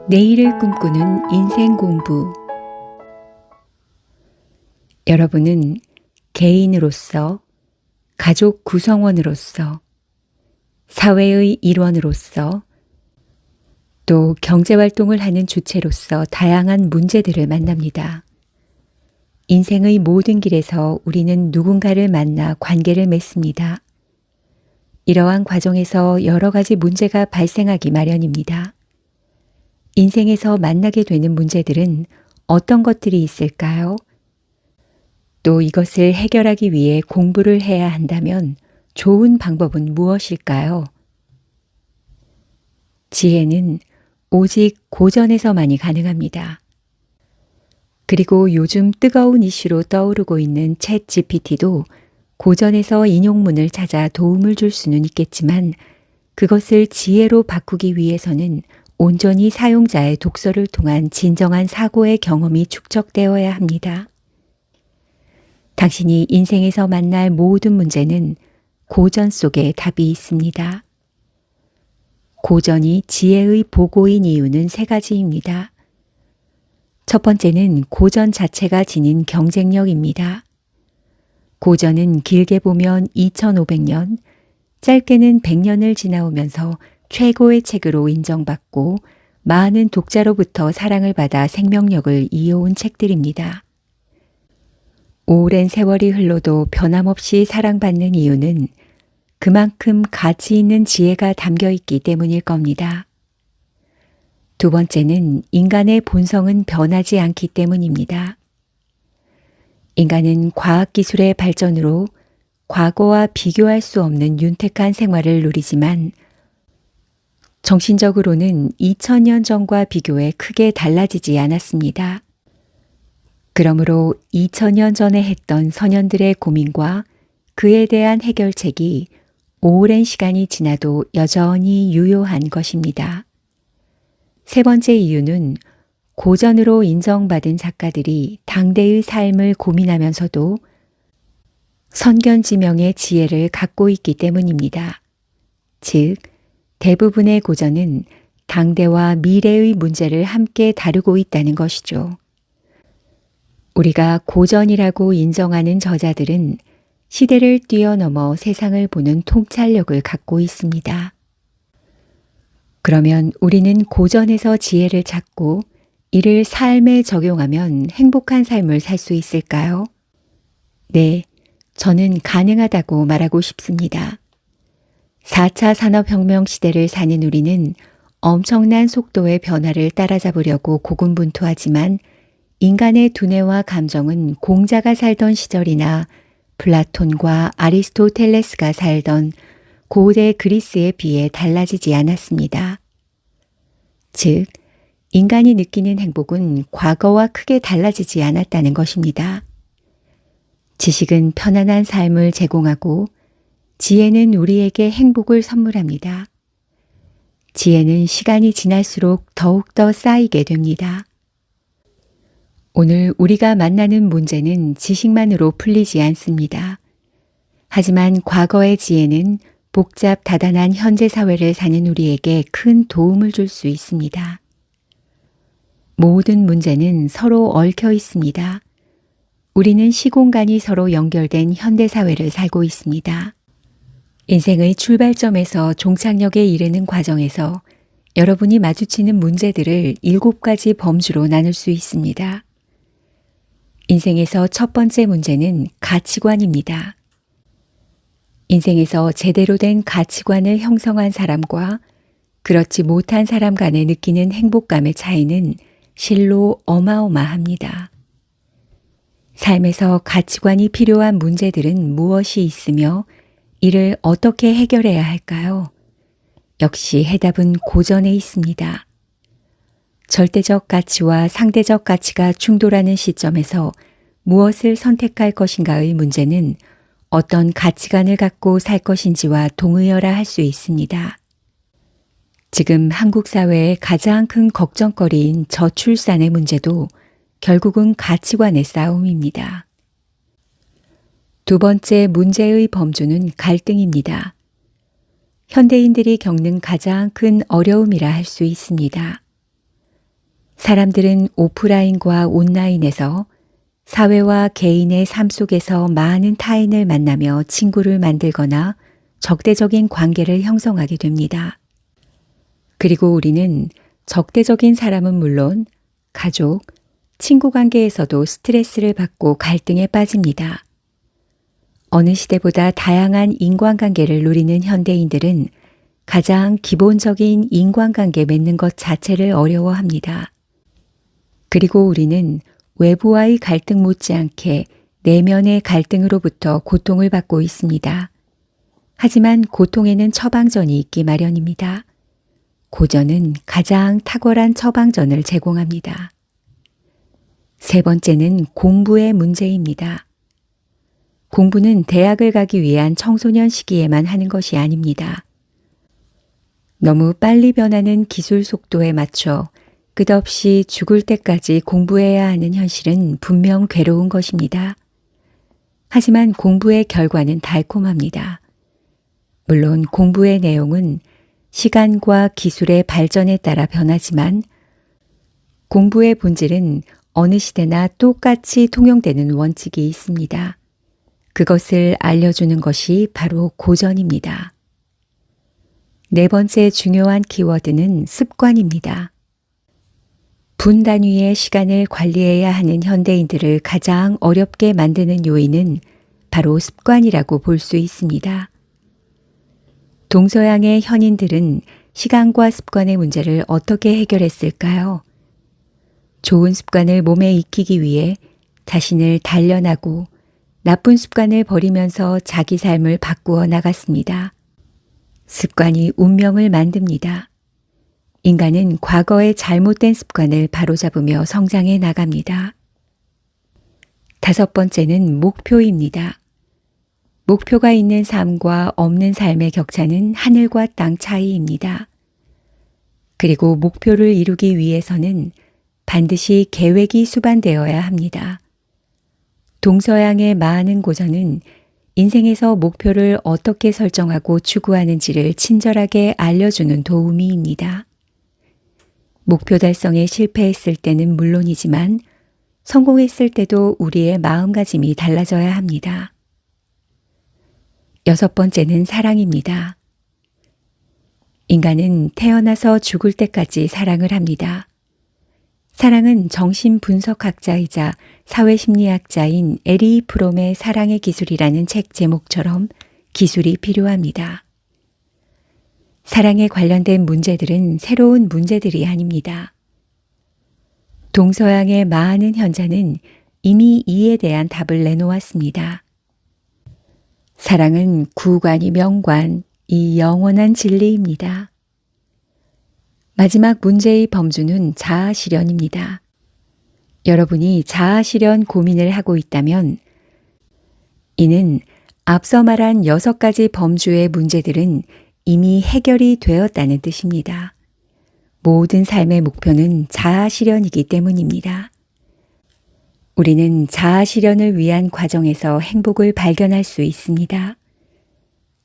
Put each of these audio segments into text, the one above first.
내일을 꿈꾸는 인생 공부. 여러분은 개인으로서, 가족 구성원으로서, 사회의 일원으로서, 또 경제활동을 하는 주체로서 다양한 문제들을 만납니다. 인생의 모든 길에서 우리는 누군가를 만나 관계를 맺습니다. 이러한 과정에서 여러 가지 문제가 발생하기 마련입니다. 인생에서 만나게 되는 문제들은 어떤 것들이 있을까요? 또 이것을 해결하기 위해 공부를 해야 한다면 좋은 방법은 무엇일까요? 지혜는 오직 고전에서만이 가능합니다. 그리고 요즘 뜨거운 이슈로 떠오르고 있는 챗 GPT도 고전에서 인용문을 찾아 도움을 줄 수는 있겠지만 그것을 지혜로 바꾸기 위해서는 온전히 사용자의 독서를 통한 진정한 사고의 경험이 축적되어야 합니다. 당신이 인생에서 만날 모든 문제는 고전 속에 답이 있습니다. 고전이 지혜의 보고인 이유는 세 가지입니다. 첫 번째는 고전 자체가 지닌 경쟁력입니다. 고전은 길게 보면 2500년, 짧게는 100년을 지나오면서 최고의 책으로 인정받고 많은 독자로부터 사랑을 받아 생명력을 이어온 책들입니다. 오랜 세월이 흘러도 변함없이 사랑받는 이유는 그만큼 가치 있는 지혜가 담겨 있기 때문일 겁니다. 두 번째는 인간의 본성은 변하지 않기 때문입니다. 인간은 과학기술의 발전으로 과거와 비교할 수 없는 윤택한 생활을 누리지만 정신적으로는 2000년 전과 비교해 크게 달라지지 않았습니다. 그러므로 2000년 전에 했던 선현들의 고민과 그에 대한 해결책이 오랜 시간이 지나도 여전히 유효한 것입니다. 세 번째 이유는 고전으로 인정받은 작가들이 당대의 삶을 고민하면서도 선견지명의 지혜를 갖고 있기 때문입니다. 즉, 대부분의 고전은 당대와 미래의 문제를 함께 다루고 있다는 것이죠. 우리가 고전이라고 인정하는 저자들은 시대를 뛰어넘어 세상을 보는 통찰력을 갖고 있습니다. 그러면 우리는 고전에서 지혜를 찾고 이를 삶에 적용하면 행복한 삶을 살 수 있을까요? 네, 저는 가능하다고 말하고 싶습니다. 4차 산업혁명 시대를 사는 우리는 엄청난 속도의 변화를 따라잡으려고 고군분투하지만 인간의 두뇌와 감정은 공자가 살던 시절이나 플라톤과 아리스토텔레스가 살던 고대 그리스에 비해 달라지지 않았습니다. 즉, 인간이 느끼는 행복은 과거와 크게 달라지지 않았다는 것입니다. 지식은 편안한 삶을 제공하고 지혜는 우리에게 행복을 선물합니다. 지혜는 시간이 지날수록 더욱더 쌓이게 됩니다. 오늘 우리가 만나는 문제는 지식만으로 풀리지 않습니다. 하지만 과거의 지혜는 복잡 다단한 현재 사회를 사는 우리에게 큰 도움을 줄 수 있습니다. 모든 문제는 서로 얽혀 있습니다. 우리는 시공간이 서로 연결된 현대 사회를 살고 있습니다. 인생의 출발점에서 종착역에 이르는 과정에서 여러분이 마주치는 문제들을 7가지 범주로 나눌 수 있습니다. 인생에서 첫 번째 문제는 가치관입니다. 인생에서 제대로 된 가치관을 형성한 사람과 그렇지 못한 사람 간에 느끼는 행복감의 차이는 실로 어마어마합니다. 삶에서 가치관이 필요한 문제들은 무엇이 있으며 이를 어떻게 해결해야 할까요? 역시 해답은 고전에 있습니다. 절대적 가치와 상대적 가치가 충돌하는 시점에서 무엇을 선택할 것인가의 문제는 어떤 가치관을 갖고 살 것인지와 동의어라 할 수 있습니다. 지금 한국 사회의 가장 큰 걱정거리인 저출산의 문제도 결국은 가치관의 싸움입니다. 두 번째 문제의 범주는 갈등입니다. 현대인들이 겪는 가장 큰 어려움이라 할 수 있습니다. 사람들은 오프라인과 온라인에서 사회와 개인의 삶 속에서 많은 타인을 만나며 친구를 만들거나 적대적인 관계를 형성하게 됩니다. 그리고 우리는 적대적인 사람은 물론 가족, 친구 관계에서도 스트레스를 받고 갈등에 빠집니다. 어느 시대보다 다양한 인간관계를 누리는 현대인들은 가장 기본적인 인간관계 맺는 것 자체를 어려워합니다. 그리고 우리는 외부와의 갈등 못지않게 내면의 갈등으로부터 고통을 받고 있습니다. 하지만 고통에는 처방전이 있기 마련입니다. 고전은 가장 탁월한 처방전을 제공합니다. 세 번째는 공부의 문제입니다. 공부는 대학을 가기 위한 청소년 시기에만 하는 것이 아닙니다. 너무 빨리 변하는 기술 속도에 맞춰 끝없이 죽을 때까지 공부해야 하는 현실은 분명 괴로운 것입니다. 하지만 공부의 결과는 달콤합니다. 물론 공부의 내용은 시간과 기술의 발전에 따라 변하지만 공부의 본질은 어느 시대나 똑같이 통용되는 원칙이 있습니다. 그것을 알려주는 것이 바로 고전입니다. 네 번째 중요한 키워드는 습관입니다. 분 단위의 시간을 관리해야 하는 현대인들을 가장 어렵게 만드는 요인은 바로 습관이라고 볼 수 있습니다. 동서양의 현인들은 시간과 습관의 문제를 어떻게 해결했을까요? 좋은 습관을 몸에 익히기 위해 자신을 단련하고 나쁜 습관을 버리면서 자기 삶을 바꾸어 나갔습니다. 습관이 운명을 만듭니다. 인간은 과거의 잘못된 습관을 바로잡으며 성장해 나갑니다. 다섯 번째는 목표입니다. 목표가 있는 삶과 없는 삶의 격차는 하늘과 땅 차이입니다. 그리고 목표를 이루기 위해서는 반드시 계획이 수반되어야 합니다. 동서양의 많은 고전은 인생에서 목표를 어떻게 설정하고 추구하는지를 친절하게 알려주는 도우미입니다. 목표 달성에 실패했을 때는 물론이지만 성공했을 때도 우리의 마음가짐이 달라져야 합니다. 여섯 번째는 사랑입니다. 인간은 태어나서 죽을 때까지 사랑을 합니다. 사랑은 정신분석학자이자 사회심리학자인 에리 프롬의 사랑의 기술이라는 책 제목처럼 기술이 필요합니다. 사랑에 관련된 문제들은 새로운 문제들이 아닙니다. 동서양의 많은 현자는 이미 이에 대한 답을 내놓았습니다. 사랑은 구관이 명관, 이 영원한 진리입니다. 마지막 문제의 범주는 자아실현입니다. 여러분이 자아실현 고민을 하고 있다면 이는 앞서 말한 6가지 범주의 문제들은 이미 해결이 되었다는 뜻입니다. 모든 삶의 목표는 자아실현이기 때문입니다. 우리는 자아실현을 위한 과정에서 행복을 발견할 수 있습니다.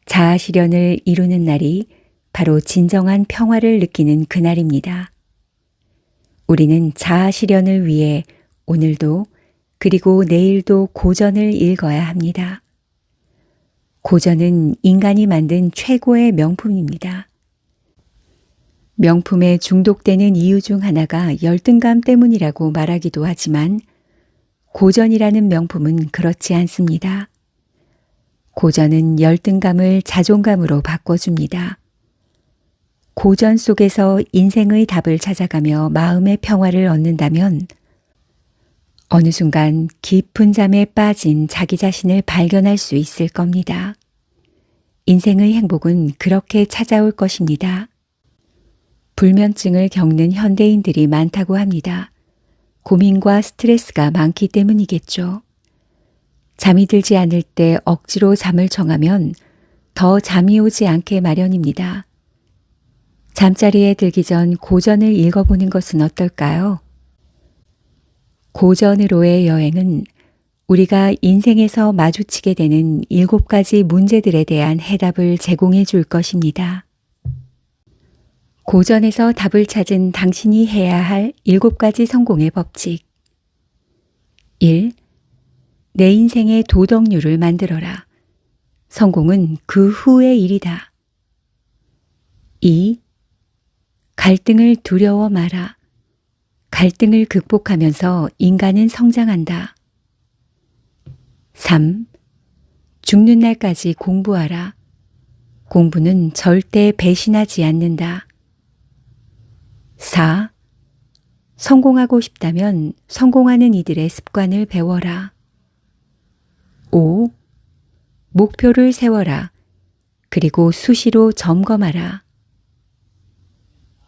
자아실현을 이루는 날이 바로 진정한 평화를 느끼는 그날입니다. 우리는 자아실현을 위해 오늘도 그리고 내일도 고전을 읽어야 합니다. 고전은 인간이 만든 최고의 명품입니다. 명품에 중독되는 이유 중 하나가 열등감 때문이라고 말하기도 하지만 고전이라는 명품은 그렇지 않습니다. 고전은 열등감을 자존감으로 바꿔줍니다. 고전 속에서 인생의 답을 찾아가며 마음의 평화를 얻는다면 어느 순간 깊은 잠에 빠진 자기 자신을 발견할 수 있을 겁니다. 인생의 행복은 그렇게 찾아올 것입니다. 불면증을 겪는 현대인들이 많다고 합니다. 고민과 스트레스가 많기 때문이겠죠. 잠이 들지 않을 때 억지로 잠을 청하면 더 잠이 오지 않게 마련입니다. 잠자리에 들기 전 고전을 읽어보는 것은 어떨까요? 고전으로의 여행은 우리가 인생에서 마주치게 되는 7가지 문제들에 대한 해답을 제공해 줄 것입니다. 고전에서 답을 찾은 당신이 해야 할 7가지 성공의 법칙. 1. 내 인생의 도덕률을 만들어라. 성공은 그 후의 일이다. 2. 갈등을 두려워 마라. 갈등을 극복하면서 인간은 성장한다. 3. 죽는 날까지 공부하라. 공부는 절대 배신하지 않는다. 4. 성공하고 싶다면 성공하는 이들의 습관을 배워라. 5. 목표를 세워라. 그리고 수시로 점검하라.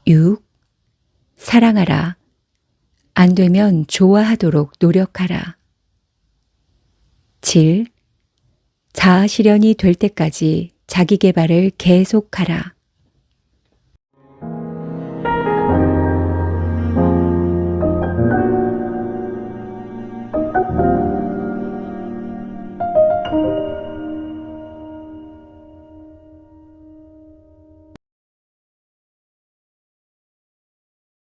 6. 사랑하라. 안 되면 좋아하도록 노력하라. 7. 자아 실현이 될 때까지 자기 개발을 계속하라.